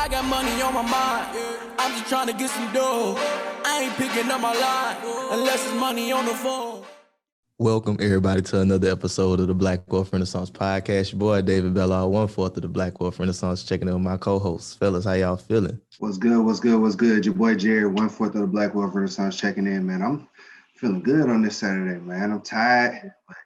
I got money on my mind. I'm just trying to get some dough. I ain't picking up my line unless it's money on the phone. Welcome everybody to another episode of the Black Wealth Renaissance Podcast. Your boy David Bella, 1/4 of the Black Wealth Renaissance, checking in with my co-hosts. Fellas, how y'all feeling? What's good? Your boy Jared, 1/4 of the Black Wealth Renaissance, checking in, man. I'm feeling good on this Saturday, man. I'm tired, but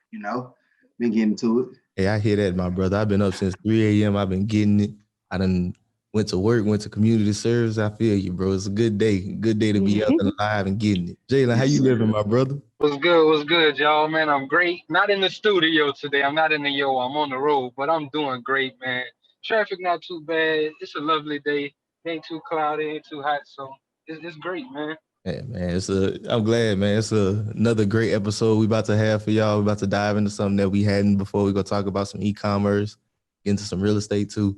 been getting to it. Hey, I hear that, my brother. I've been up since 3 a.m. I've been getting it. I done went to work, went to community service. I feel you, bro. It's a good day. Good day to be up and alive and getting it. Jalen, how you living, my brother? What's good, y'all, man? I'm great. Not in the studio today. I'm not in the I'm on the road, but I'm doing great, man. Traffic not too bad. It's a lovely day. Ain't too cloudy, ain't too hot, so it's great, man. Yeah, man. I'm glad, man. It's another great episode we about to have for y'all. We're about to dive into something that we hadn't before. We're gonna talk about some e-commerce, get into some real estate too.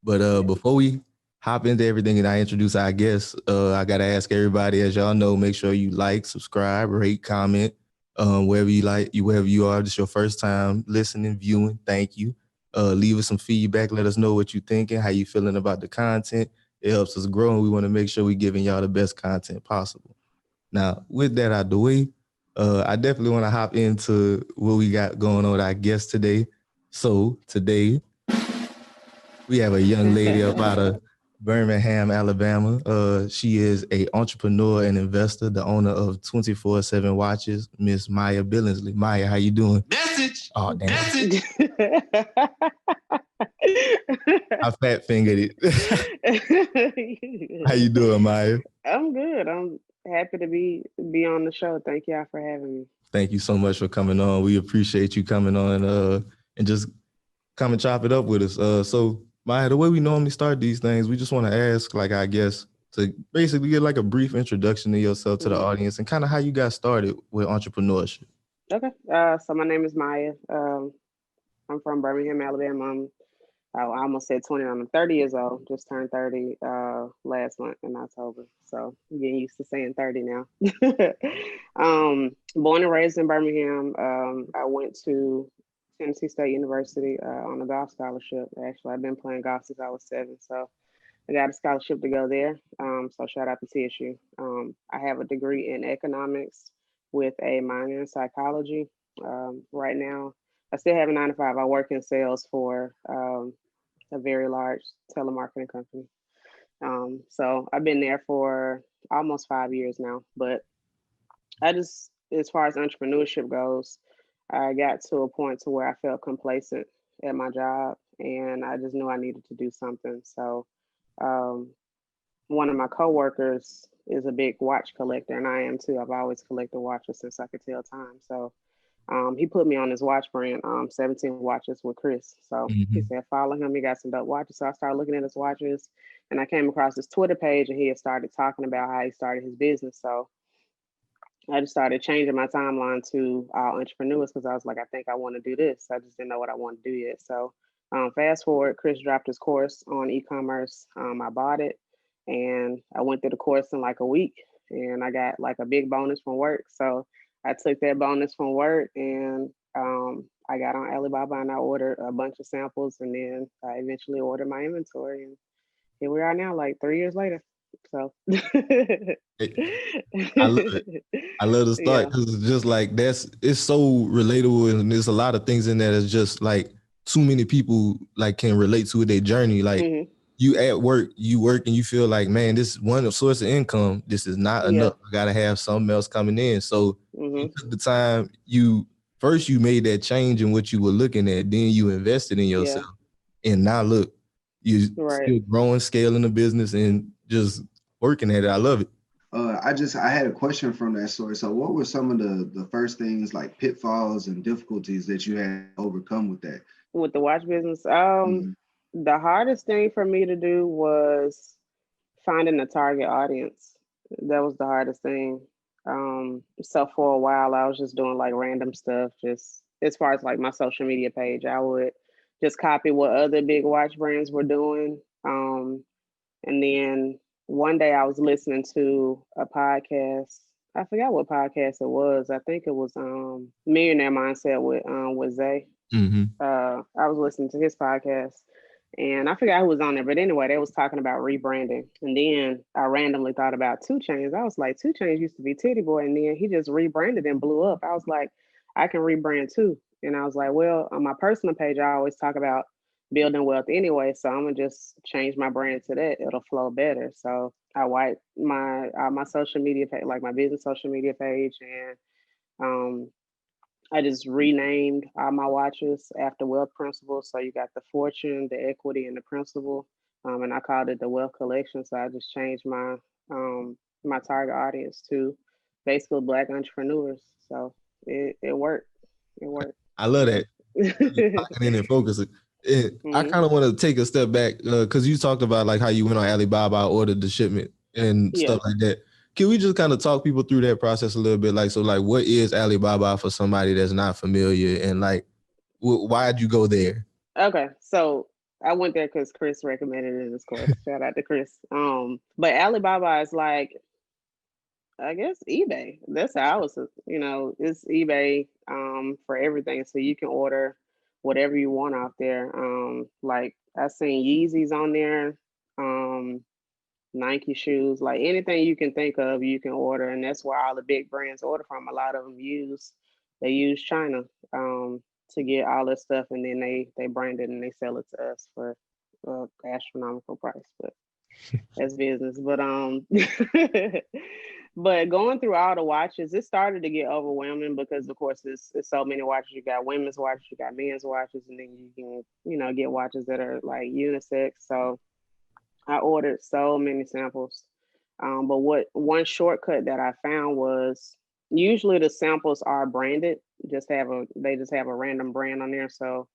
But before we hop into everything and I introduce our guests, I gotta ask everybody, as y'all know, make sure you like, subscribe, rate, comment, wherever you are. This is your first time listening, viewing. Thank you. Leave us some feedback. Let us know what you're thinking, how you feeling about the content. It helps us grow, and we want to make sure we're giving y'all the best content possible. Now, with that out the way, I definitely want to hop into what we got going on with our guest today. So today, we have a young lady up out of Birmingham, Alabama. She is an entrepreneur and investor, the owner of 24/7 Watches, Miss Mya Billingsley. Mya, how you doing? Message. Oh, damn. Message. I fat fingered it. How you doing, Mya? I'm good. I'm happy to be on the show. Thank y'all for having me. Thank you so much for coming on. We appreciate you coming on and just come and chop it up with us. So Mya, the way we normally start these things, we just want to ask, like, I guess, to basically get like a brief introduction to yourself to the audience and kind of how you got started with entrepreneurship. Okay. So my name is Mya. I'm from Birmingham, Alabama. I almost said 20. I'm 30 years old. Just turned 30 last month in October. So I'm getting used to saying 30 now. Born and raised in Birmingham. I went to Tennessee State University on a golf scholarship. Actually, I've been playing golf since I was 7. So I got a scholarship to go there. So shout out to TSU. I have a degree in economics with a minor in psychology. Right now, I still have a 9-to-5. I work in sales for a very large telemarketing company. So I've been there for almost 5 years now. But as far as entrepreneurship goes, I got to a point to where I felt complacent at my job, and I just knew I needed to do something. So one of my coworkers is a big watch collector, and I am too. I've always collected watches since I could tell time. So he put me on his watch brand, 17 Watches with Chris. So he said, follow him. He got some dope watches. So I started looking at his watches, and I came across his Twitter page, and he had started talking about how he started his business. So I just started changing my timeline to all entrepreneurs because I was like, I think I want to do this. I just didn't know what I wanted to do yet. So fast forward, Chris dropped his course on e-commerce. I bought it, and I went through the course in like a week, and I got like a big bonus from work. So I took that bonus from work, and I got on Alibaba, and I ordered a bunch of samples, and then I eventually ordered my inventory, and here we are now, like 3 years later. So I love it. I love the start because it's just like it's so relatable, and there's a lot of things in there that's just like too many people like can relate to their journey. Like you at work, you work and you feel like, man, this is one source of income. This is not enough. I gotta have something else coming in. So you took the time, you made that change in what you were looking at, then you invested in yourself. And now look, you still growing, scaling the business and just working at it. I love it. I had a question from that story. So what were some of the first things, like pitfalls and difficulties that you had to overcome with that? With the watch business? The hardest thing for me to do was finding a target audience. That was the hardest thing. So for a while, I was just doing like random stuff, just as far as like my social media page. I would just copy what other big watch brands were doing. And then one day I was listening to a podcast. I forgot what podcast it was. I think it was Millionaire Mindset with Zay. I was listening to his podcast, And I forgot who was on there, but anyway, they was talking about rebranding. And then I randomly thought about 2 Chainz. I was like, 2 Chainz used to be Titty Boy, and then he just rebranded and blew up. I was like, I can rebrand too. And I was like, well, on my personal page, I always talk about building wealth anyway, so I'm gonna just change my brand to that. It'll flow better. So I wiped my social media page, like my business social media page, and um, I just renamed all my watches after wealth principles. So you got the fortune, the equity, and the principle. And I called it the wealth collection. So I just changed my target audience to basically Black entrepreneurs. So it worked. It worked. I love that. Mhm. Locking in and focusing. I kind of want to take a step back because you talked about like how you went on Alibaba, ordered the shipment and Yeah. stuff like that. Can we just kind of talk people through that process a little bit? Like, so like, what is Alibaba for somebody that's not familiar, and like, why'd you go there? Okay. So I went there because Chris recommended it, of course. Shout out to Chris. But Alibaba is like, I guess eBay. That's how I was, it's eBay for everything. So you can order whatever you want out there. Like I seen Yeezys on there, um, Nike shoes, like anything you can think of, you can order, and that's where all the big brands order from. A lot of them use China to get all this stuff, and then they brand it and they sell it to us for astronomical price. But that's business. But going through all the watches, it started to get overwhelming because of course it's so many watches. You got women's watches, you got men's watches, and then you can, get watches that are like unisex. So I ordered so many samples. But what one shortcut that I found was usually the samples are branded, they just have a random brand on there. So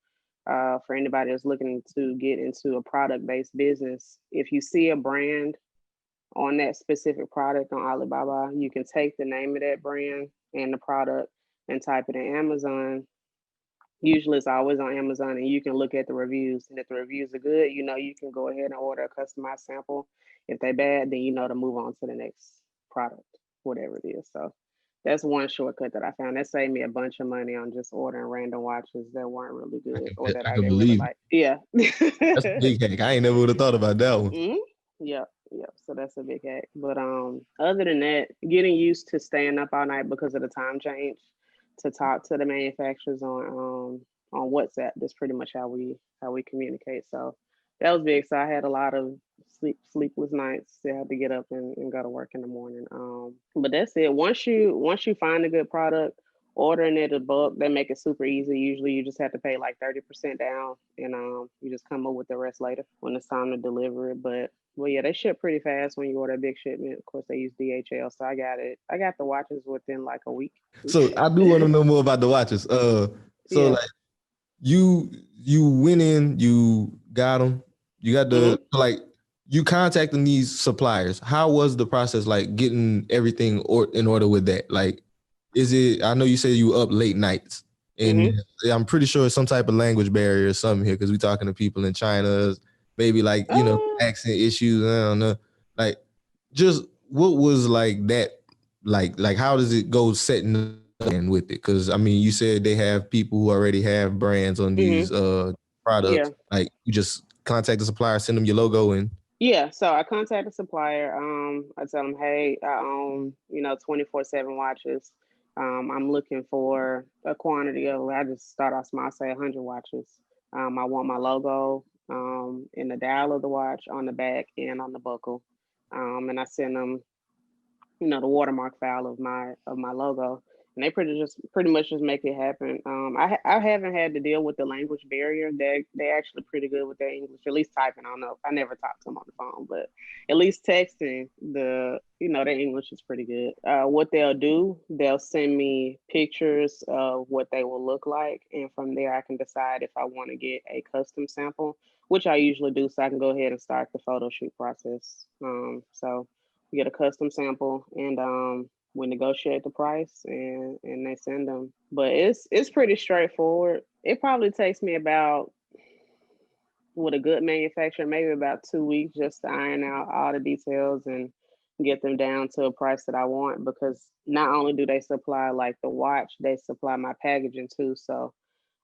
for anybody that's looking to get into a product-based business, if you see a brand on that specific product on Alibaba, you can take the name of that brand and the product and type it in Amazon. Usually it's always on Amazon, and you can look at the reviews. And if the reviews are good, you can go ahead and order a customized sample. If they're bad, then to move on to the next product, whatever it is. So that's one shortcut that I found. That saved me a bunch of money on just ordering random watches that weren't really good or that I I can didn't really believe it. like. Yeah. That's a big hack. I ain't never would have thought about that one. Mhm. Yep, yep. So that's a big hack. But other than that, getting used to staying up all night because of the time change to talk to the manufacturers on WhatsApp. That's pretty much how we communicate. So that was big. So I had a lot of sleepless nights. Still had to get up and go to work in the morning. But that's it. Once you find a good product, ordering it in bulk, they make it super easy. Usually you just have to pay like 30% down, and you just come up with the rest later when it's time to deliver it. But well, yeah, they ship pretty fast when you order a big shipment. Of course, they use DHL, so I got it. I got the watches within like a week. So I do want to know more about the watches. So Yeah. like you went in, you got them, you got Hmm. like you contacting these suppliers. How was the process like getting everything in order with that? Like, is it? I know you said you were up late nights, and Hmm. I'm pretty sure it's some type of language barrier or something here because we're talking to people in China, maybe like Uh, accent issues. I don't know, like just what was like that, like how does it go setting in with it? Because I mean, you said they have people who already have brands on hmm. these Yeah. products. Like you just contact the supplier, send them your logo, and Yeah, so I contact the supplier. I tell them, hey, I own, 24/7 watches. I'm looking for a quantity of, I just start off small, say 100 watches. I want my logo in the dial of the watch, on the back, and on the buckle. And I send them, the watermark file of my logo, and they pretty much just make it happen. I haven't had to deal with the language barrier. They actually pretty good with their English, at least typing. I don't know. I never talked to them on the phone, but at least texting, their English is pretty good. What they'll do, they'll send me pictures of what they will look like, and from there I can decide if I want to get a custom sample, which I usually do, so I can go ahead and start the photo shoot process. So get a custom sample, and we negotiate the price, and they send them. But it's pretty straightforward. It probably takes me about, with a good manufacturer, maybe about 2 weeks just to iron out all the details and get them down to a price that I want, because not only do they supply like the watch, they supply my packaging too. So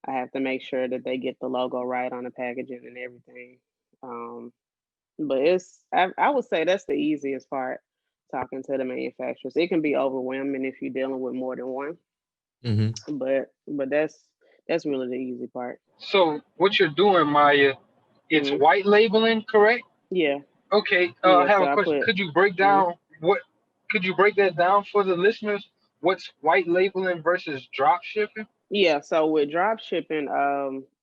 I have to make sure that they get the logo right on the packaging and everything. But I would say that's the easiest part, talking to the manufacturers. It can be overwhelming if you're dealing with more than one, Mm-hmm. but that's really the easy part. So what you're doing, Maya, it's Hmm. white labeling, correct? Yeah, Okay. I yeah. have So a I question. put. Could you break Mhm. down what? Could you break that down for the listeners? What's white labeling versus drop shipping? Yeah, so with drop shipping,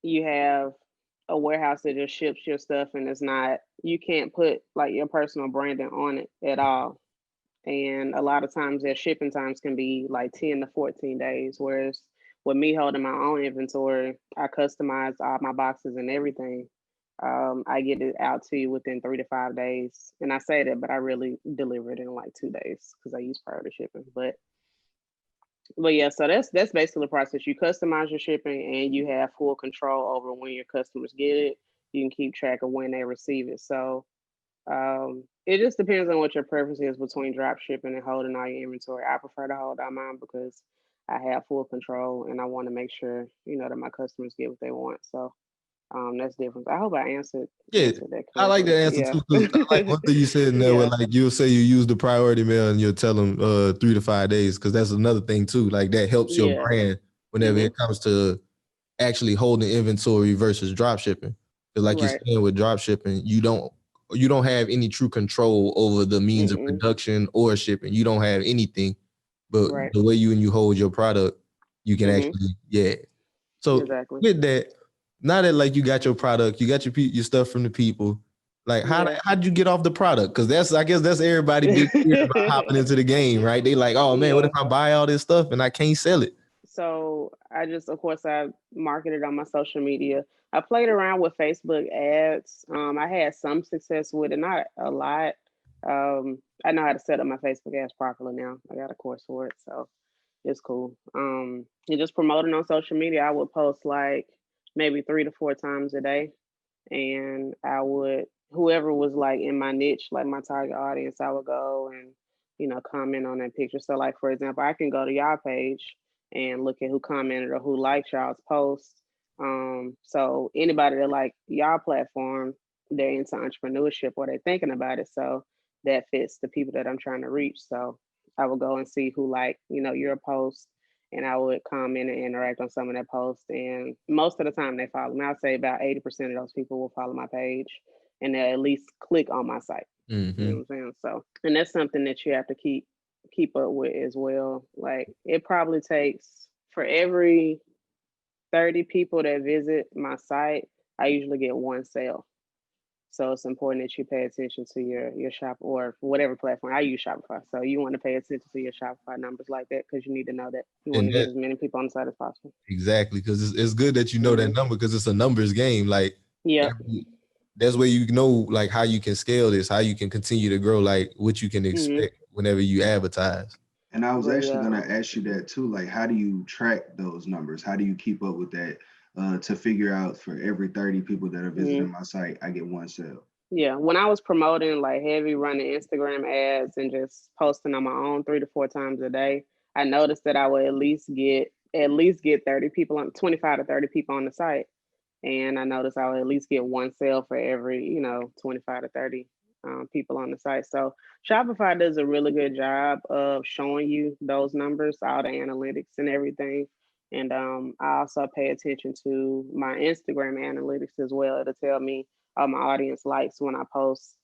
you have a warehouse that just ships your stuff, and it's not, you can't put like your personal branding on it at all. And a lot of times their shipping times can be like 10 to 14 days. Whereas with me holding my own inventory, I customize all my boxes and everything. I get it out to you within 3 to 5 days. And I say that, but I really deliver it in like 2 days because I use priority shipping. But yeah, so that's basically the process. You customize your shipping and you have full control over when your customers get it. You can keep track of when they receive it. So it just depends on what your preference is between drop shipping and holding all your inventory. I prefer to hold all mine because I have full control and I want to make sure, that my customers get what they want. So that's different. I hope I Yeah, answered that I like correctly. that answer Yeah. too because I like one thing you said in there where Yeah. like you'll say you use the priority mail and you'll tell them 3 to 5 days because that's another thing too. Like that helps your Yeah. brand whenever Hmm. it comes to actually holding inventory versus drop shipping. Because like you're Right. saying with drop shipping, you don't have any true control over the means of Mm-mm. production or shipping. You don't have anything, but Right. the way you hold your product, you can Hmm. actually So Exactly. with that, now that like you got your product, you got your stuff from the people. Like Yeah. how did you get off the product? Because I guess that's everybody big fear about hopping into the game, right? They like, oh man, what if Yeah. I buy all this stuff and I can't sell it? So of course, I marketed on my social media. I played around with Facebook ads. I had some success with it, not a lot. I know how to set up my Facebook ads properly now. I got a course for it, so it's cool. And just promoting on social media, I would post like maybe 3 to 4 times a day, and I would, whoever was like in my niche, like my target audience, I would go and comment on that picture. So like for example, I can go to y'all page and look at who commented or who liked y'all's post. So anybody that like y'all platform, they're into entrepreneurship or they're thinking about it, so that fits the people that I'm trying to reach. So I would go and see who like your post, and I would comment and interact on some of that post. And most of the time they follow me. I'd say about 80% of those people will follow my page and they'll at least click on my site. You know Mm-hmm. what I'm saying? So, and that's something that you have to keep up with as well. Like it probably takes, for every 30 people that visit my site, I usually get one sale. So it's important that you pay attention to your shop or whatever platform. I use Shopify. So you want to pay attention to your Shopify numbers like that because you need to know that you want And to get that as many people on the site as possible. exactly because it's good that you know Hmm. that number because it's a numbers game. Like Yep. that's where you know like how you can scale this, how you can continue to grow, like what you can Hmm. expect whenever you advertise. And I was But actually yeah, gonna ask you that too. Like, how do you track those numbers? How do you keep up with that to figure out for every 30 people that are hmm, visiting my site, I get one sale? yeah. When I was promoting like heavy running Instagram ads and just posting on my own 3 to 4 times a day, I noticed that I would at least get 30 people on 25 to 30 people on the site. And I noticed I would at least get one sale for every 25 to 30 people on the site. So Shopify does a really good job of showing you those numbers, all the analytics and everything. And I also pay attention to my Instagram analytics as well. It'll tell me my audience likes when I post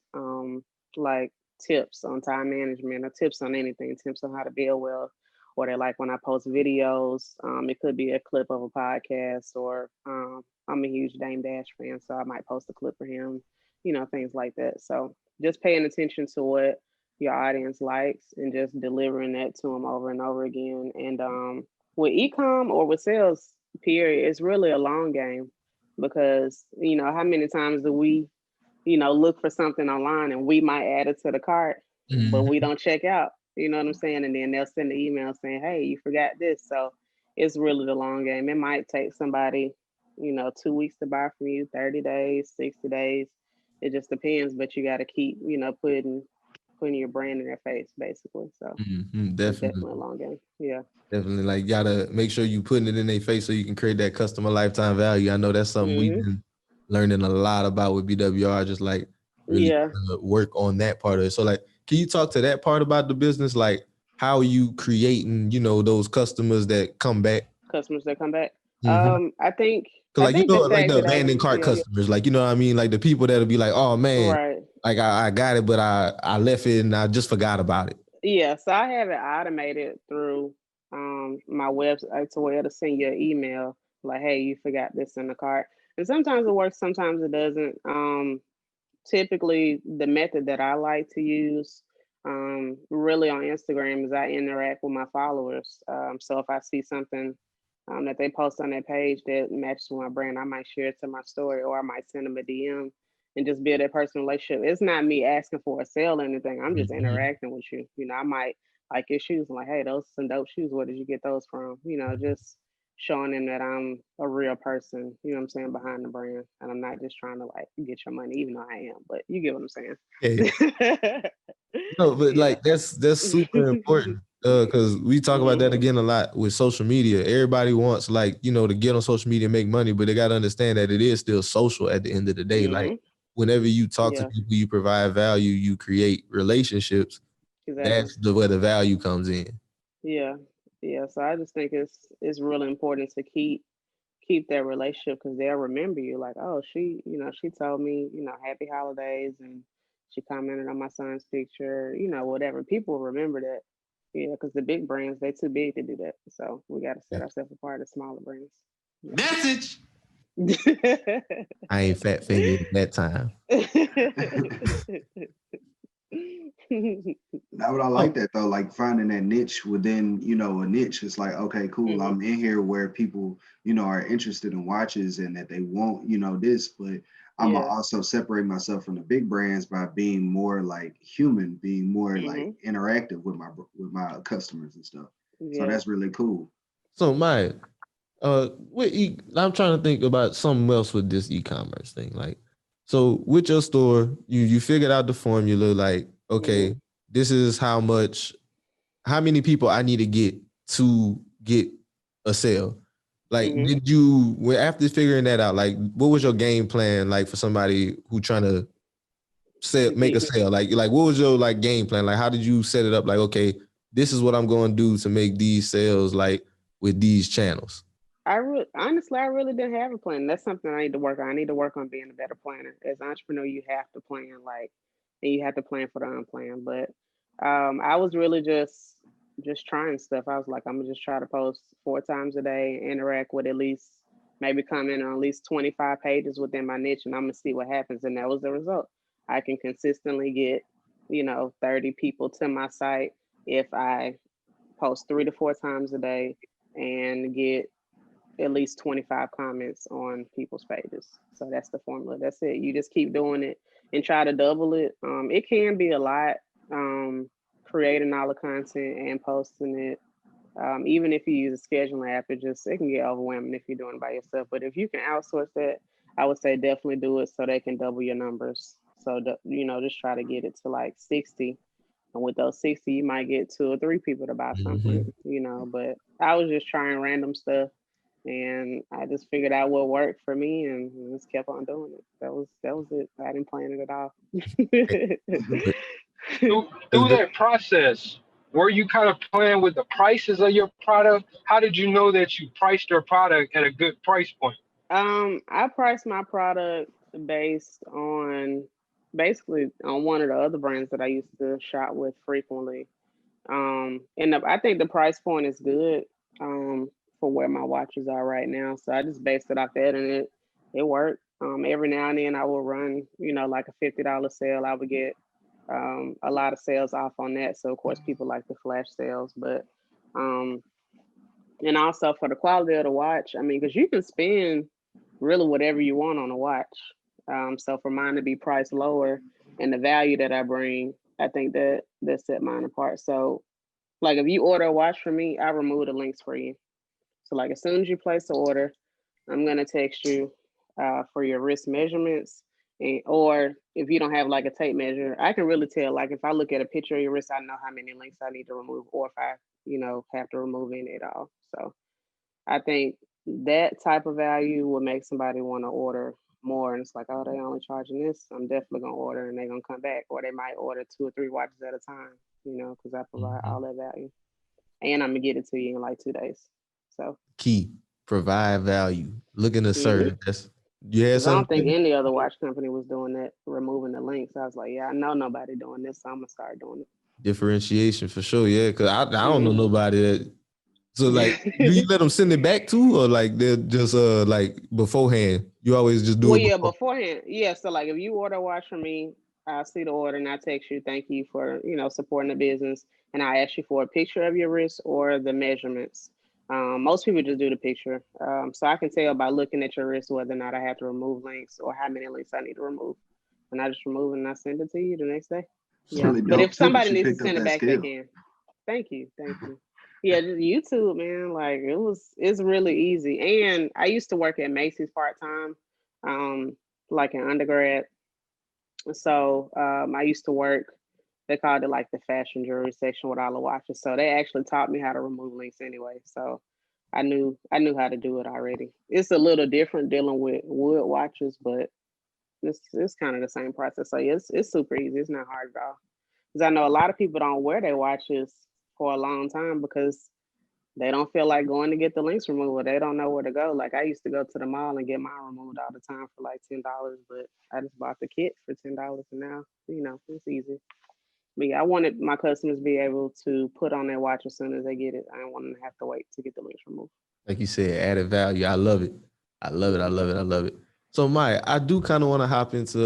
like tips on time management or tips on anything, tips on how to build wealth, or they like when I post videos. It could be a clip of a podcast, or I'm a huge Dame Dash fan, so I might post a clip for him, things like that. So just paying attention to what your audience likes and just delivering that to them over and over again. And with ecom or with sales, period, it's really a long game because how many times do we look for something online and we might add it to the cart, but we Mhm. don't check out. You know what I'm saying? And then they'll send an email saying, "Hey, you forgot this." So it's really the long game. It might take somebody, 2 weeks to buy from you, 30 days, 60 days. It just depends, but you got to keep, putting putting your brand in their face, basically. So it's Definitely. definitely a long game. Yeah. Definitely. Like, you gotta make sure you putting it in their face so you can create that customer lifetime value. I know that's something we've been learning a lot about with BWR, just like really work on that part of it. So like, can you talk to that part about the business? Like, how are you creating, those customers that come back? Customers that come back. Mm-hmm. I think Like, the like fact the that abandoned cart customers, like, you know what I mean? Like the people that'll be like, oh man, right. like I got it, but I left it and I just forgot about it. Yeah, so I have it automated through my website to where it'll send you an email like, hey, you forgot this in the cart. And sometimes it works, sometimes it doesn't. Typically the method that I like to use really on Instagram is I interact with my followers. So if I see something that they post on their page that matches with my brand, I might share it to my story, or I might send them a DM and just build a personal relationship. It's not me asking for a sale or anything. I'm just interacting with you. I might like your shoes and like, hey, those are some dope shoes. Where did you get those from? Just showing them that I'm a real person, you know what I'm saying, behind the brand. And I'm not just trying to like get your money, even though I am, but you get what I'm saying. Yeah. No, but like that's super important. Because we talk about that again a lot with social media. Everybody wants like, to get on social media and make money, but they gotta understand that it is still social at the end of the day. Like whenever you talk to people, you provide value, you create relationships. Exactly. That's where the value comes in. Yeah. So I just think it's really important to keep that relationship, because they'll remember you like, oh, she told me, happy holidays, and she commented on my son's picture, whatever. People remember that. Yeah, because the big brands, they're too big to do that. So we got to set ourselves apart as smaller brands. Yeah. Message. I ain't fat fingered at that time. Now, what I like that though, like finding that niche within, a niche. It's like, okay, cool. I'm in here where people, are interested in watches and that they want, this, but I'm gonna also separate myself from the big brands by being more like human, being more like interactive with my customers and stuff. So that's really cool. So Mya, I'm trying to think about something else with this e-commerce thing. Like, so with your store, you figured out the formula. Like, okay, this is how many people I need to get a sale. Like, did you, after figuring that out, like, what was your game plan like for somebody who trying to make a sale? Like what was your like game plan? Like, how did you set it up? Like, okay, this is what I'm going to do to make these sales, like with these channels. Honestly, I really didn't have a plan. That's something I need to work on. I need to work on being a better planner. As an entrepreneur, you have to plan, and you have to plan for the unplanned. But I was really just trying stuff. I was like, I'm gonna just try to post 4 times a day, interact with at least, maybe comment on at least 25 pages within my niche, and I'm gonna see what happens. And that was the result. I can consistently get, 30 people to my site if I post 3 to 4 times a day and get at least 25 comments on people's pages. So that's the formula. That's it. You just keep doing it and try to double it. It can be a lot, creating all the content and posting it. Even if you use a scheduling app, it can get overwhelming if you're doing it by yourself. But if you can outsource that, I would say definitely do it so they can double your numbers. So, just try to get it to like 60. And with those 60, you might get 2 or 3 people to buy something, but I was just trying random stuff. And I just figured out what worked for me and just kept on doing it. That was it. I didn't plan it at all. Through that process, were you kind of playing with the prices of your product? How did you know that you priced your product at a good price point? I priced my product based on basically on one of the other brands that I used to shop with frequently. And I think the price point is good for where my watches are right now. So I just based it off that, and it worked. Every now and then I will run, like a $50 sale. I would get a lot of sales off on that. So of course people like the flash sales, but and also for the quality of the watch, I mean, because you can spend really whatever you want on a watch. So for mine to be priced lower and the value that I bring, I think that set mine apart. So like if you order a watch from me, I remove the links for you. So like as soon as you place the order, I'm gonna text you for your wrist measurements or if you don't have like a tape measure, I can really tell. Like if I look at a picture of your wrist, I know how many links I need to remove, or if I, have to remove any at all. So I think that type of value will make somebody want to order more. And it's like, oh, they only charging this. I'm definitely gonna order, and they're gonna come back, or they might order 2 or 3 watches at a time. Because I provide all that value, and I'm gonna get it to you in like 2 days. So Key, provide value. Looking to serve. That's you had 'cause I don't think something. any other watch company was doing that, removing the links. I was like, yeah, I know nobody doing this, so I'm gonna start doing it. Differentiation for sure. Yeah, because I don't know nobody that. So like, do you let them send it back too, or like they're just like beforehand? You always just do Well, it yeah, before. beforehand. Yeah, so like if you order a watch from me, I'll see the order and I text you, thank you for, supporting the business. And I ask you for a picture of your wrist or the measurements. Most people just do the picture. So I can tell by looking at your wrist whether or not I have to remove links or how many links I need to remove. And I just remove it and I send it to you the next day. It's Yeah. really But dope if too that somebody you needs to picked up send it that back, they skill. can. Thank you. Thank you. Yeah, just YouTube, man. Like it's really easy. And I used to work at Macy's part-time, like in undergrad. So I used to work, they called it like the fashion jewelry section with all the watches. So they actually taught me how to remove links anyway. So I knew how to do it already. It's a little different dealing with wood watches, but it's kind of the same process. So it's super easy. It's not hard at all. Because I know a lot of people don't wear their watches for a long time because they don't feel like going to get the links removed. They don't know where to go. Like I used to go to the mall and get mine removed all the time for like $10, but I just bought the kit for $10, and now it's easy. But yeah, I wanted my customers to be able to put on their watch as soon as they get it. I didn't want them to have to wait to get the links removed. Like you said, added value. I love it. I love it. I love it. I love it. So Maya, I do kind of want to hop into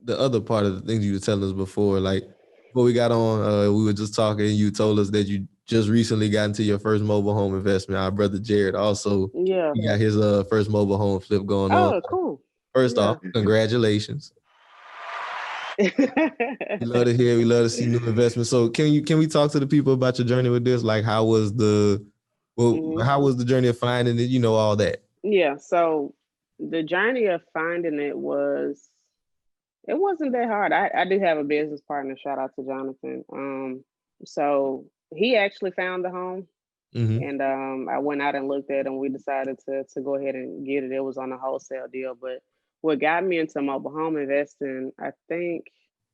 the other part of the things you were telling us before. Like before we got on, we were just talking. You told us that you just recently got into your first mobile home investment. Our brother Jared also, Yeah. he got his first mobile home flip going on. Oh, cool. First Yeah. off, congratulations. We love to hear. We love to see new investments. So can we talk to the people about your journey with this? Like how was how was the journey of finding it? All that. Yeah. So the journey of finding it wasn't that hard. I do have a business partner. Shout out to Jonathan. So he actually found the home, and I went out and looked at it, and we decided to go ahead and get it. It was on a wholesale deal, but what got me into mobile home investing, I think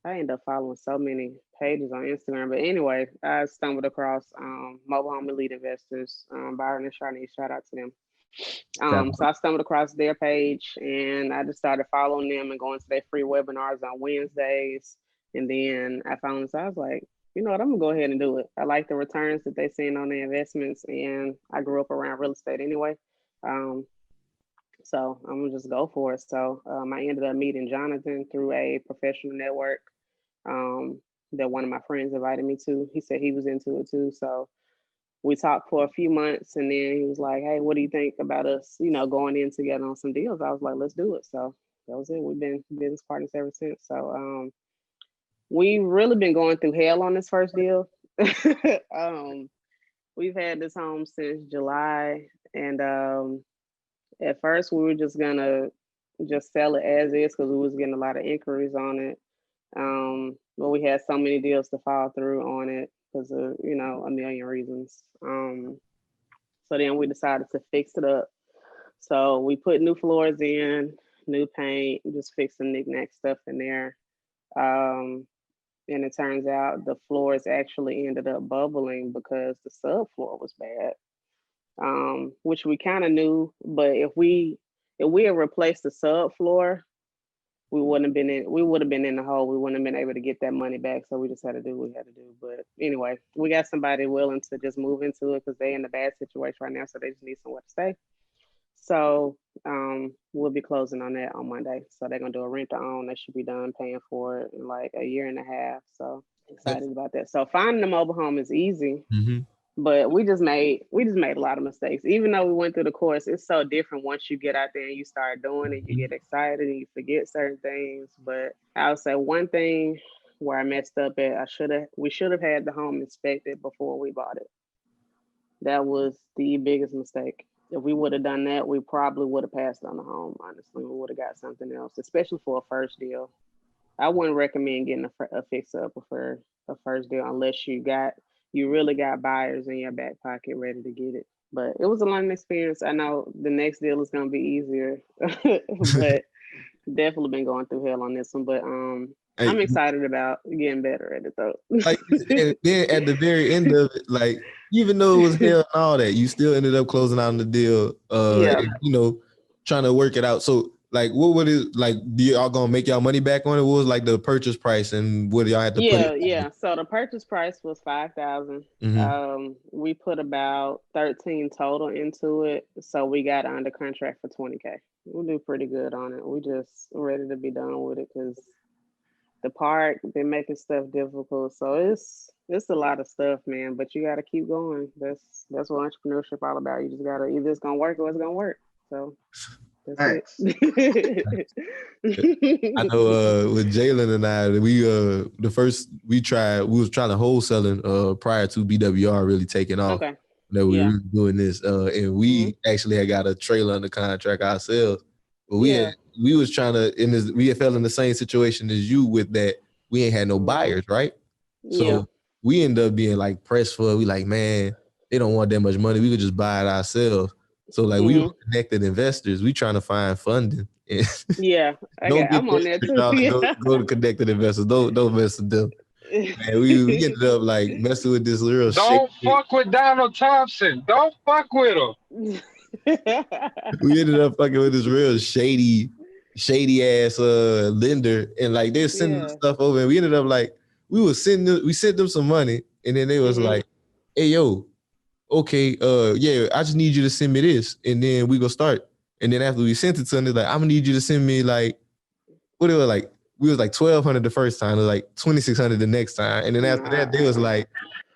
I ended up following so many pages on Instagram. But anyway, I stumbled across Mobile Home Elite Investors, Byron and Charney. Shout out to them. So I stumbled across their page and I just started following them and going to their free webinars on Wednesdays. And then I found this, I was like, you know what, I'm gonna go ahead and do it. I like the returns that they're seeing on their investments, and I grew up around real estate anyway. So I'm gonna just go for it. So I ended up meeting Jonathan through a professional network that one of my friends invited me to. He said he was into it too. So we talked for a few months, and then he was like, hey, what do you think about us, going in together on some deals? I was like, let's do it. So that was it. We've been business partners ever since. So we've really been going through hell on this first deal. We've had this home since July, and at first we were just gonna just sell it as is because we was getting a lot of inquiries on it. But we had so many deals to fall through on it because of, a million reasons. So then we decided to fix it up. So we put new floors in, new paint, just fix some knick-knack stuff in there. And it turns out the floors actually ended up bubbling because the subfloor was bad, which we kind of knew. But if we had replaced the subfloor, we would have been in the hole. We wouldn't have been able to get that money back. So we just had to do what we had to do. But anyway, we got somebody willing to just move into it because they're in a bad situation right now. So they just need somewhere to stay. So we'll be closing on that on Monday. So they're gonna do a rent to own. They should be done paying for it in like a year and a half. So excited about that. So finding a mobile home is easy. But we just made a lot of mistakes. Even though we went through the course, it's so different once you get out there and you start doing it. You get excited and you forget certain things. But I would say one thing where I messed up at, we should have had the home inspected before we bought it. That was the biggest mistake. if we would have done that, we probably would have passed on the home. Honestly, we would have got something else, especially for a first deal. I wouldn't recommend getting a fixer up for a first deal unless you really got buyers in your back pocket ready to get it. But it was a learning experience. I know the next deal is gonna be easier, but definitely been going through hell on this one. But I'm Hey, excited about getting better at it though. like, and then at the very end of it, like, even though it was hell and all that, you still ended up closing out the deal, Yeah. and, you know, trying to work it out. So, like, what would it, like, do y'all gonna make y'all money back on it? What was like the purchase price, and what do y'all have to put it? Yeah. So the purchase price was 5,000. We put about 13 total into it, so we got under contract for 20K. We'll do pretty good on it. We just ready to be done with it because the park been making stuff difficult. So it's a lot of stuff, man. But you got to keep going. That's what entrepreneurship all about. You just gotta either it's gonna work or it's gonna work. So that's it. I know with Jalen and I, we was trying to wholesaling prior to BWR really taking off. Okay. That we were doing this, and we actually had got a trailer under contract ourselves. But we was trying to we had fell in the same situation as you with that. We ain't had no buyers, right? So we ended up being like pressed for. We like, man, they don't want that much money. We could just buy it ourselves. So like we were connected investors. We trying to find funding. I'm on that too. Go to connected investors. Don't mess with them. And we ended up like messing with this real. Don't fuck with Donald Thompson. Don't fuck with him. We ended up fucking with this real shady ass lender, and like they're sending the stuff over, and we ended up like we sent them some money, and then they was like, hey yo, okay, I just need you to send me this, and then we go start. And then after we sent it to them, they're like, I'm gonna need you to send me like what it was like. We was like 1,200 the first time, it was like 2,600 the next time, and then after that they was like,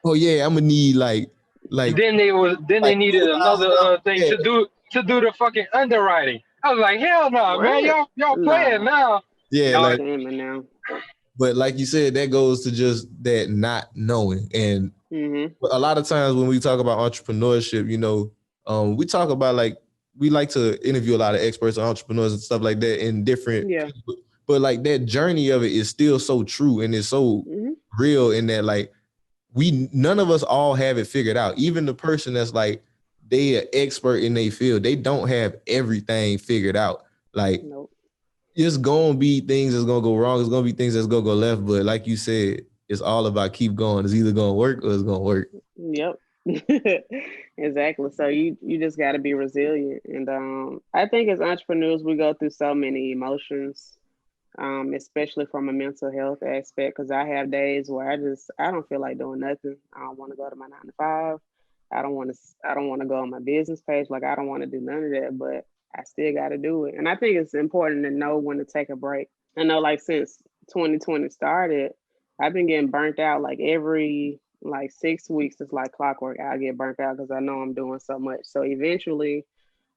oh yeah, I'm gonna need like. Then they needed another thing to do the fucking underwriting. I was like, hell no, man, y'all playing now. Yeah, like, now. But like you said, that goes to just that not knowing. And a lot of times when we talk about entrepreneurship, you know, we talk about like we like to interview a lot of experts, entrepreneurs, and stuff like that in different. People. But like that journey of it is still so true and it's so real in that like none of us all have it figured out. Even the person that's like they an expert in their field, they don't have everything figured out. Like it's gonna be things that's gonna go wrong. It's gonna be things that's gonna go left. But like you said, it's all about keep going. It's either gonna work or it's gonna work. Yep. Exactly. So you just got to be resilient. And I think as entrepreneurs, we go through so many emotions. Especially from a mental health aspect, because I have days where I don't feel like doing nothing. I don't want to go to my 9 to 5. I don't want to go on my business page. Like I don't want to do none of that, but I still got to do it. And I think it's important to know when to take a break. I know like since 2020 started, I've been getting burnt out like every like 6 weeks. It's like clockwork. I get burnt out because I know I'm doing so much. So eventually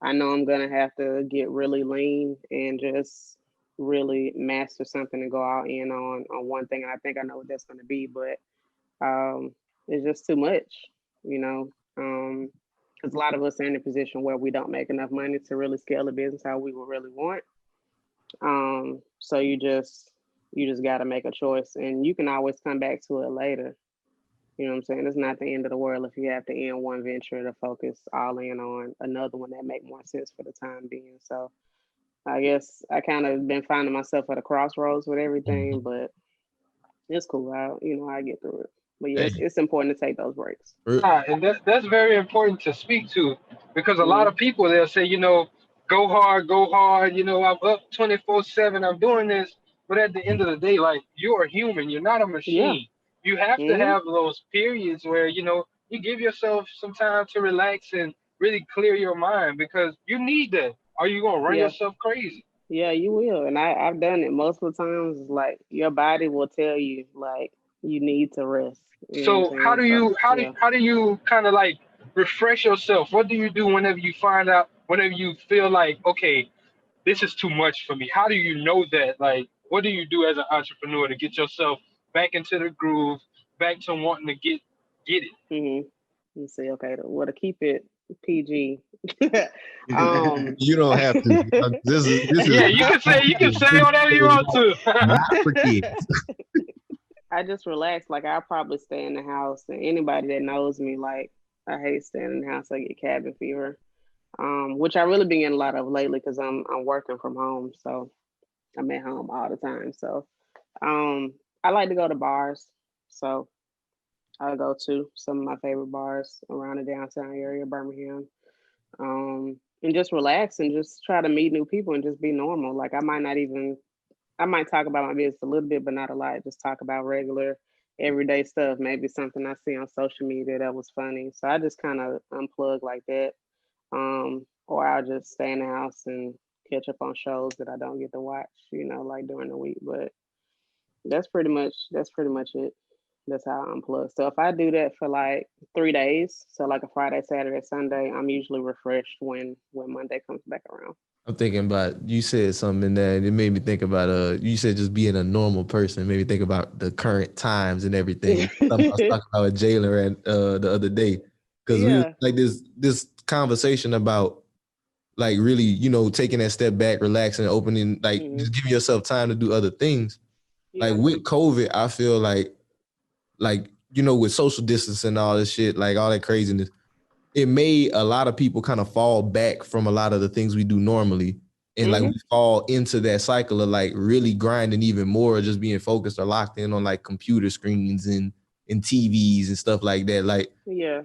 I know I'm going to have to get really lean and just really master something and go all in on one thing. And I think I know what that's going to be, but it's just too much, you know, because a lot of us are in a position where we don't make enough money to really scale a business how we would really want. So you just got to make a choice, and you can always come back to it later. You know what I'm saying? It's not the end of the world if you have to end one venture to focus all in on another one that make more sense for the time being. So I guess I kind of been finding myself at a crossroads with everything, but it's cool. I get through it. But yes, it's important to take those breaks. And that's very important to speak to, because a lot of people, they'll say, go hard, I'm up 24/7, I'm doing this. But at the end of the day, like, you're a human, you're not a machine. You have to have those periods where, you give yourself some time to relax and really clear your mind, because you need that. Or you going to run yourself crazy. Yeah, you will. And I've done it multiple times. Like your body will tell you, like, you need to rest. So how do you kind of like refresh yourself? What do you do whenever you feel like, okay, this is too much for me? How do you know that? Like, what do you do as an entrepreneur to get yourself back into the groove, back to wanting to get it? You say, okay, well, to keep it PG. You don't have to. This is Yeah, you can say whatever you want to. not for kids. I just relax. Like I'll probably stay in the house. And anybody that knows me, like I hate staying in the house. I get cabin fever, which I really been getting a lot of lately because I'm working from home, so I'm at home all the time. So I like to go to bars. So I go to some of my favorite bars around the downtown area, Birmingham, and just relax and just try to meet new people and just be normal. Like I might talk about my business a little bit, but not a lot. Just talk about regular, everyday stuff. Maybe something I see on social media that was funny. So I just kind of unplug like that. Or I'll just stay in the house and catch up on shows that I don't get to watch, like during the week. But that's pretty much it. That's how I unplug. So if I do that for like 3 days, so like a Friday, Saturday, Sunday, I'm usually refreshed when Monday comes back around. I'm thinking about, you said something in there and it made me think about you said just being a normal person. It made me think about the current times and everything. Something I was talking about with Jalen the other day. Because we was Yeah. like this conversation about like really, taking that step back, relaxing, opening, like just giving yourself time to do other things. Yeah. Like with COVID, I feel like with social distance and all this shit, like all that craziness, it made a lot of people kind of fall back from a lot of the things we do normally. And like we fall into that cycle of like really grinding even more, just being focused or locked in on like computer screens and TVs and stuff like that. Like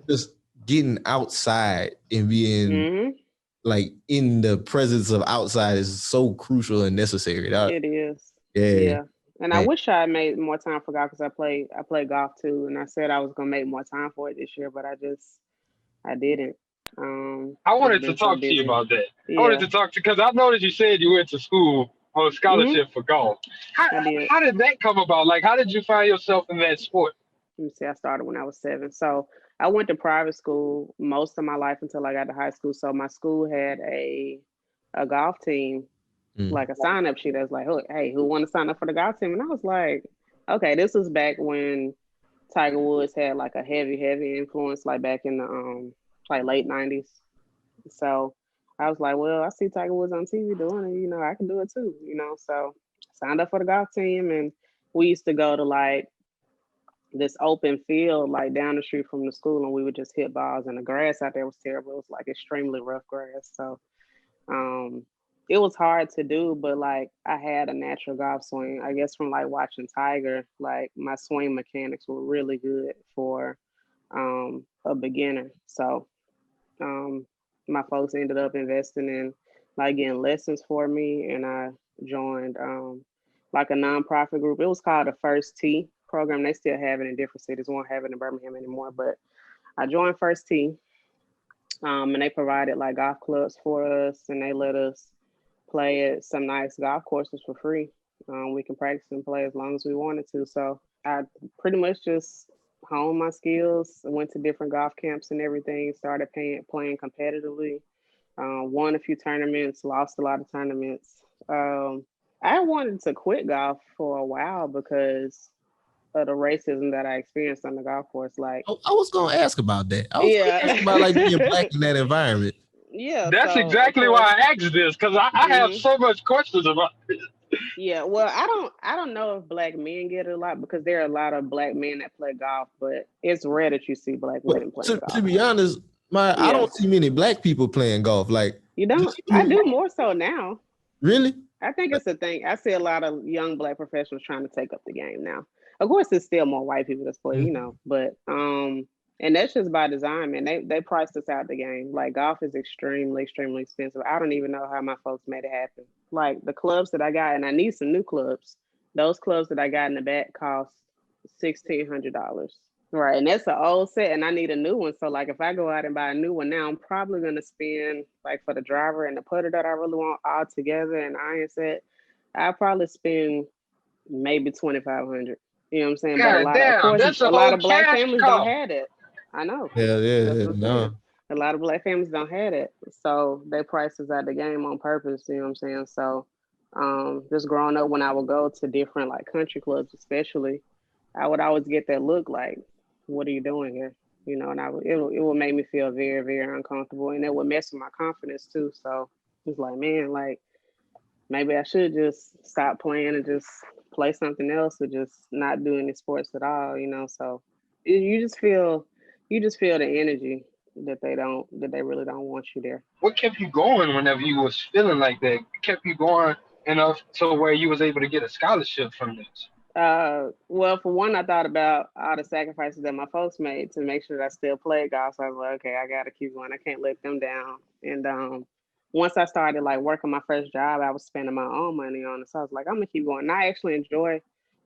just getting outside and being like in the presence of outside is so crucial and necessary. It is. Yeah. And I wish I made more time for golf because I play golf too, and I said I was gonna make more time for it this year, but I didn't. I wanted Just to been so talk to you busy. about that. I wanted Yeah. to talk to because I noticed you said you went to school on a scholarship for golf. I did. How did that come about? Like, how did you find yourself in that sport? Let me see. I started when I was 7, so I went to private school most of my life until I got to high school. So my school had a golf team, like a sign up sheet that's like, hey, who want to sign up for the golf team? And I was like, okay, this was back when Tiger Woods had like a heavy influence, like back in the like late 90s. So I was like, well, I see Tiger Woods on TV doing it, I can do it too, So signed up for the golf team, and we used to go to like this open field like down the street from the school, and we would just hit balls, and the grass out there was terrible. It was like extremely rough grass. So it was hard to do, but like I had a natural golf swing. I guess from like watching Tiger, like my swing mechanics were really good for a beginner. So my folks ended up investing in like getting lessons for me, and I joined like a nonprofit group. It was called the First Tee program. They still have it in different cities. Won't have it in Birmingham anymore, but I joined First Tee, and they provided like golf clubs for us, and they let us play at some nice golf courses for free. We can practice and play as long as we wanted to. So I pretty much just honed my skills. I went to different golf camps and everything. Started playing competitively. Won a few tournaments. Lost a lot of tournaments. I wanted to quit golf for a while because of the racism that I experienced on the golf course. Like, I was gonna ask about that. I was gonna ask about like being black in that environment. Yeah, That's so, exactly why I asked this, because I have so much questions about it. Yeah, well, I don't know if black men get it a lot because there are a lot of black men that play golf, but it's rare that you see black women playing golf. To be honest, I don't see many black people playing golf. Like, you don't? I do more so now. Really? I think it's a thing. I see a lot of young black professionals trying to take up the game now. Of course, there's still more white people that play, but and that's just by design, man. They priced us out the game. Like golf is extremely, extremely expensive. I don't even know how my folks made it happen. Like the clubs that I got, and I need some new clubs. Those clubs that I got in the back cost $1,600. Right, and that's an old set, and I need a new one. So, like, if I go out and buy a new one now, I'm probably gonna spend like for the driver and the putter that I really want all together and iron set. I'll probably spend maybe $2,500. You know what I'm saying? God, but a lot of course, that's a a lot whole of black cash families cow. don't have it. I know. Yeah, no. A lot of black families don't have it, so they price us out the game on purpose. You know what I'm saying? So, just growing up, when I would go to different like country clubs, especially, I would always get that look like, what are you doing here? you know, and it would make me feel very, very uncomfortable, and it would mess with my confidence too. So it's like, man, like maybe I should just stop playing and just play something else, or just not do any sports at all, you know. So you just feel the energy that they really don't want you there. What kept you going whenever you was feeling like that? What kept you going enough to where you was able to get a scholarship from this? Well, for one, I thought about all the sacrifices that my folks made to make sure that I still played golf. So I was like, okay, I gotta keep going. I can't let them down. And once I started like working my first job, I was spending my own money on it. So I was like, I'm gonna keep going. And I actually enjoy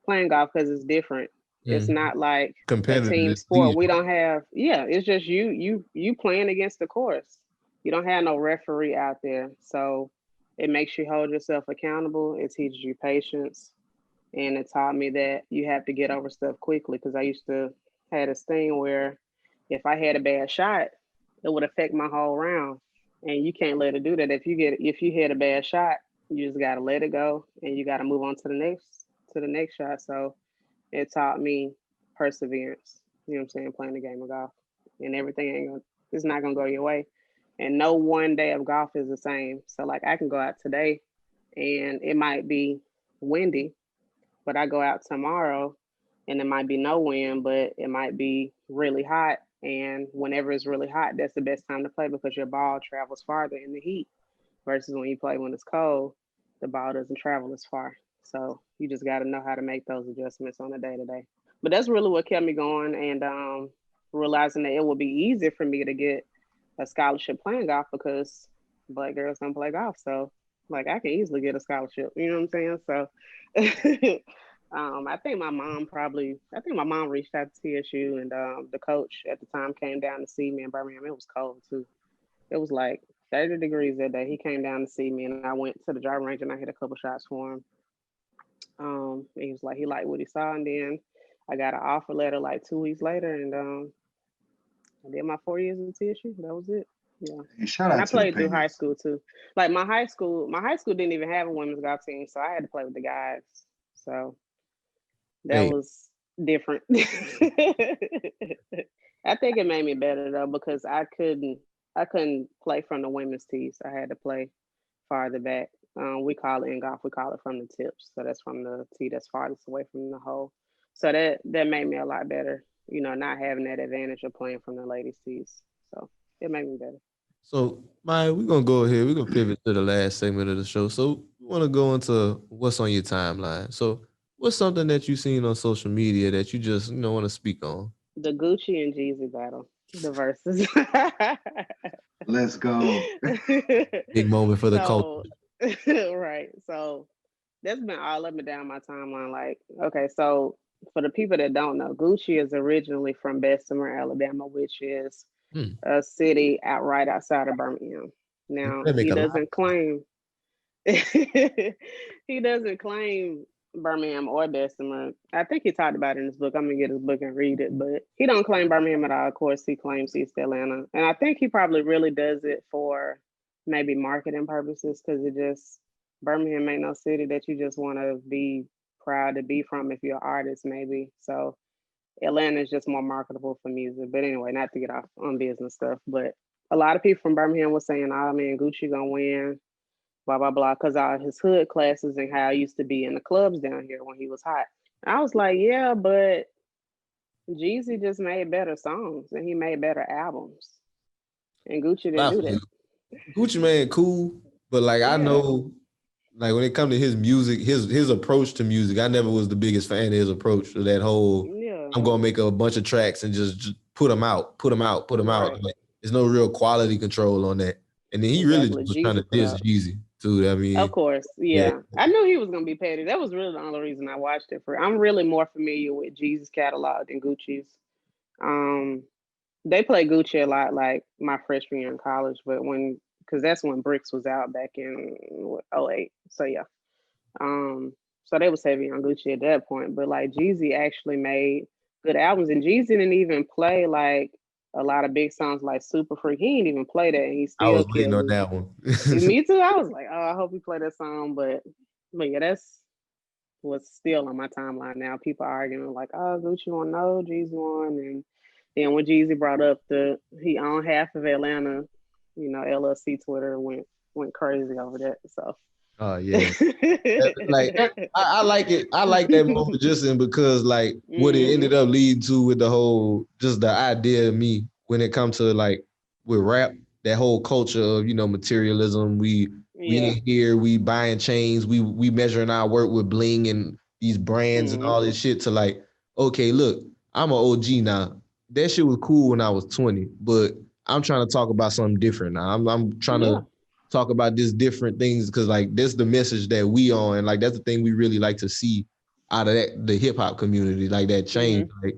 playing golf because it's different. It's Mm. not like a Competitive, team it's sport. We don't have, yeah, it's just you playing against the course. You don't have no referee out there. So it makes you hold yourself accountable. It teaches you patience, and it taught me that you have to get over stuff quickly, because I used to had this thing where if I had a bad shot, it would affect my whole round, and you can't let it do that. If you hit a bad shot, you just got to let it go, and you got to move on to the next shot. So it taught me perseverance. You know what I'm saying? Playing the game of golf, and everything ain't gonna it's not gonna go your way, and no one day of golf is the same. So like I can go out today, and it might be windy, but I go out tomorrow and it might be no wind, but it might be really hot. And whenever it's really hot, that's the best time to play, because your ball travels farther in the heat versus when you play when it's cold, the ball doesn't travel as far. So you just got to know how to make those adjustments on a day to day. But that's really what kept me going, and realizing that it would be easier for me to get a scholarship playing golf, because black girls don't play golf. So like I can easily get a scholarship. You know what I'm saying? So I think my mom reached out to TSU, and the coach at the time came down to see me in Birmingham. It was cold too. It was like 30 degrees that day. He came down to see me, and I went to the driving range and I hit a couple shots for him. He was like, he liked what he saw, and then I got an offer letter like 2 weeks later, and I did my 4 years at TSU. That was it. Yeah. And shout And I out to the played through high parents. school too. Like my high school didn't even have a women's golf team, so I had to play with the guys. So that Hey, was different. I think it made me better though, because I couldn't play from the women's tees. I had to play farther back. We call it in golf, we call it from the tips. So that's from the tee that's farthest away from the hole. So that made me a lot better, you know, not having that advantage of playing from the ladies' tees. So it made me better. so Maya, we're gonna go ahead. We're gonna pivot to the last segment of the show. So we want to go into what's on your timeline. So what's something that you've seen on social media that you just want to speak on? The Gucci and Jeezy battle, the verses. Let's go. Big moment for the culture. So right. So that's been all up and down my timeline. Like, okay, so for the people that don't know, Gucci is originally from Bessemer, Alabama, which is Hmm. a city out right outside of Birmingham. Now That make he a lot. doesn't claim he doesn't claim Birmingham or Bessemer. I think he talked about it in his book. I'm gonna get his book and read it, but he don't claim Birmingham at all. Of course, he claims East Atlanta, and I think he probably really does it for maybe marketing purposes, because it just Birmingham ain't no city that you just want to be proud to be from if you're an artist, maybe. So Atlanta is just more marketable for music. But anyway, not to get off on business stuff, but a lot of people from Birmingham was saying, "Oh man, Gucci gonna win." Blah blah blah, because all his hood classes and how I used to be in the clubs down here when he was hot. I was like, yeah, but Jeezy just made better songs and he made better albums, and Gucci didn't Lot do for that. you. Gucci Man, cool, but like I Yeah, know, like when it comes to his music, his approach to music, I never was the biggest fan of his approach to that whole. yeah, I'm gonna make a bunch of tracks and just put them out, put them out, put them out. right, Like, there's no real quality control on that. And then he really just exactly. was trying to Jeezy put diss out. Jeezy too. I Of mean, course, yeah. yeah. I knew he was gonna be petty. That was really the only reason I watched it. For I'm really more familiar with Jeezy's catalog than Gucci's. Um, they play Gucci a lot, like my freshman year in college, but because that's when Bricks was out back in what, '08. So yeah. Um, so they was heavy on Gucci at that point. But like Jeezy actually made good albums, and Jeezy didn't even play like a lot of big songs like Super Freak. He didn't even play that, and he I still was waiting killed on it. that one. Me too. I was like, oh, I hope he played that song, but yeah, that's what's still on my timeline now. People arguing like, oh, Gucci won, no, Jeezy won, and Then when Jeezy brought up he owned half of Atlanta, LLC Twitter went crazy over that. So Oh yeah. Like I like it. I like that movie just because like what it ended up leading to with the whole just the idea of me when it comes to like with rap, that whole culture of materialism. We in here, we buying chains, we measuring our work with bling and these brands and all this shit to like, okay, look, I'm an OG now. That shit was cool when I was 20, but I'm trying to talk about something different now. I'm trying to talk about this different things because like that's the message that we on, and like that's the thing we really like to see out of the hip hop community, like that change. Like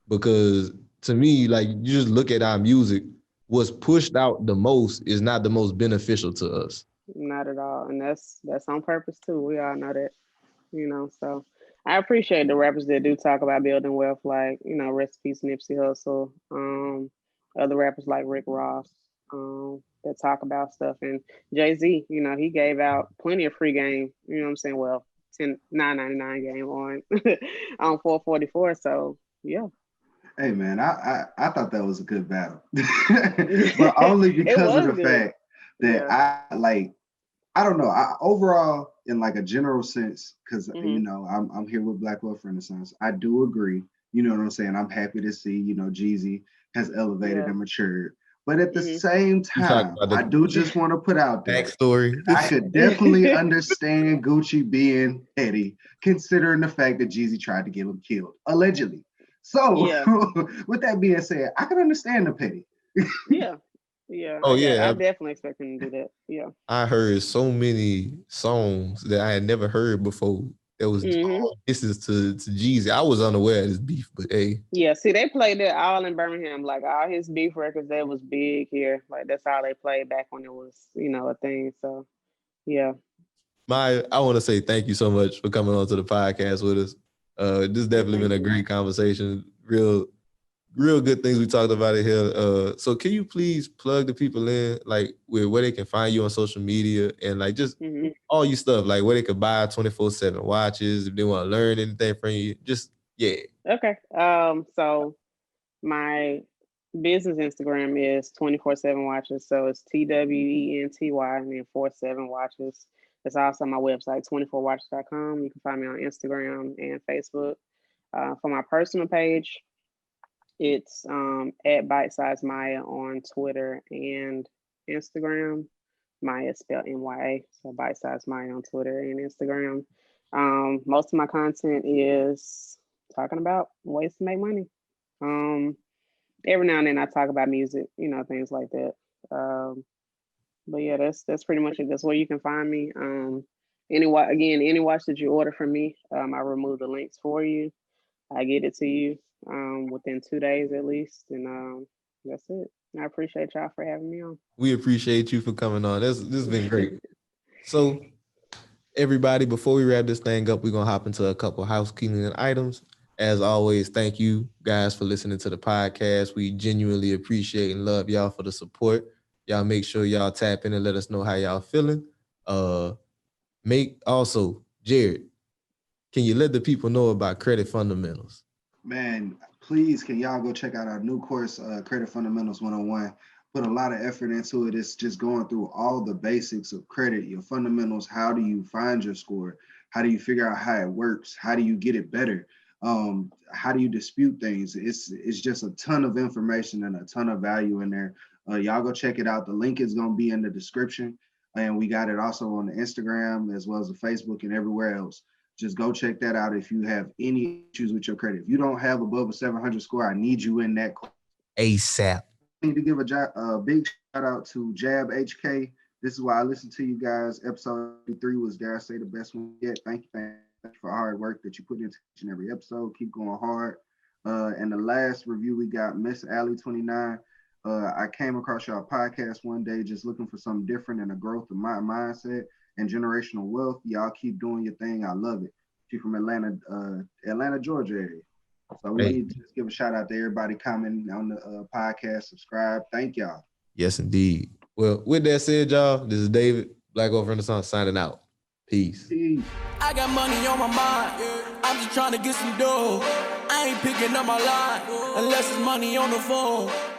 because to me, like you just look at our music, what's pushed out the most is not the most beneficial to us. Not at all, and that's on purpose too. We all know that, So I appreciate the rappers that do talk about building wealth, like rest in peace Nipsey Hussle, other rappers like Rick Ross, that talk about stuff, and Jay-Z. He gave out plenty of free game. You know what I'm saying? Well, $9.99 game on on 444. So yeah. Hey man, I thought that was a good battle, but only because of the fact that I don't know. Overall, in like a general sense, because I'm here with Black Wealth Renaissance. I do agree. You know what I'm saying? I'm happy to see Jeezy has elevated and matured. But at the same time, I do just want to put out there backstory. I could definitely understand Gucci being petty, considering the fact that Jeezy tried to get him killed, allegedly. So, with that being said, I can understand the petty. Yeah. Oh yeah, I definitely expect him to do that. Yeah. I heard so many songs that I had never heard before. That was this is to Jeezy. I was unaware of this beef, but hey. Yeah, see, they played that all in Birmingham. Like all his beef records, that was big here. Like that's all they played back when it was, a thing. So yeah. I want to say thank you so much for coming on to the podcast with us. This definitely been a great conversation. Real good things we talked about it here. So can you please plug the people in, like where they can find you on social media and like just all your stuff, like where they could buy 24/7 watches if they want to learn anything from you. Just Okay. So my business Instagram is 24/7 Watches. So it's TWENTY and then 47 Watches. It's also my website, 24watches.com. You can find me on Instagram and Facebook. For my personal page, it's at Bite Size Mya on Twitter and Instagram. Mya is spelled MYA, so Bite Size Mya on Twitter and Instagram. Most of my content is talking about ways to make money. Every now and then I talk about music, things like that. But yeah, that's pretty much it. That's where you can find me. Any watch that you order from me, I remove the links for you. I get it to you within 2 days at least, and that's it. I appreciate y'all for having me on. We appreciate you for coming on. This has been great. So everybody, before we wrap this thing up, we're gonna hop into a couple housekeeping items. As always, thank you guys for listening to the podcast. We genuinely appreciate and love y'all for the support. Y'all make sure y'all tap in and let us know how y'all feeling. Jared, can you let the people know about Credit Fundamentals? Man, please, can y'all go check out our new course, Credit Fundamentals 101. Put a lot of effort into it. It's just going through all the basics of credit, your fundamentals. How do you find your score? How do you figure out how it works? How do you get it better? How do you dispute things? It's just a ton of information and a ton of value in there. Y'all go check it out. The link is going to be in the description. And we got it also on the Instagram as well as the Facebook and everywhere else. Just go check that out if you have any issues with your credit. If you don't have above a 700 score, I need you in that ASAP. I need to give a big shout out to Jab HK. This is why I listen to you guys. Episode 3 was, dare I say, the best one yet. Thank you for hard work that you put into each and every episode. Keep going hard. And the last review we got, Miss Alley 29. I came across y'all podcast one day just looking for something different and a growth of my mindset and generational wealth. Y'all keep doing your thing. I love it. She's from Atlanta, Georgia area. So we need to just give a shout out to everybody commenting on the podcast. Subscribe. Thank y'all. Yes, indeed. Well, with that said, y'all, this is David, Black Wealth Renaissance, signing out. Peace. I got money on my mind. I'm just trying to get some dough. I ain't picking up my line unless it's money on the phone.